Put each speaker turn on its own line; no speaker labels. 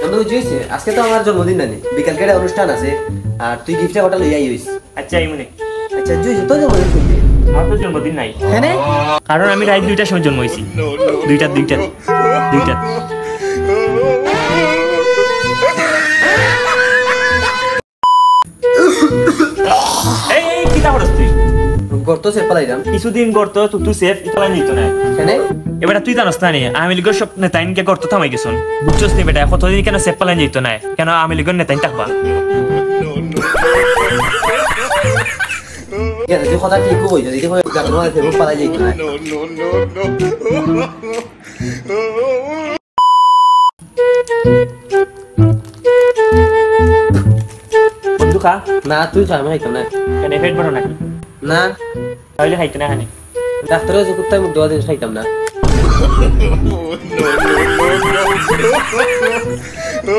বন্ধু বুঝছিস আজকে তো আমার জন্মদিন নানি বিকাল কেটে অনুষ্ঠান আছে আর তুই গিফটটা ওটা লই আইস।
আচ্ছা এই মনে
আচ্ছা জুই তোর জন্মদিন কোনদিন?
আমার তো জন্মদিন নাই।
হ্যাঁ
কারণ আমি রাত 2টার সময় জন্ম হয়েছি। দুইটা এই এই কিতা করছ তুই?
গর্ত সে পালাইলাম
কিছুদিন করতো তুই সেফ ইতলাই নিত না।
কেন?
এবার তুই জানাস না নি আমি লিগের সব নেতাইনকে করতে থামাই গেছুন বুঝছস নি বেটা কতদিন কেন সেফ পালাই যেত না কেন আমি লিগের নেতাইন থাকবা
তুই কথা ঠিক কই যদি কই গানো আছে রূপ পালাই যাইতো না।
বন্ধু খা
না তুই খা আমি খাইতাম না।
কেন পেট বড় নাকি?
না
তাহলে খাইতে না খানি
ডাক্তার যে কুত্তায় মুখ দেওয়া দিন খাইতাম না।
no.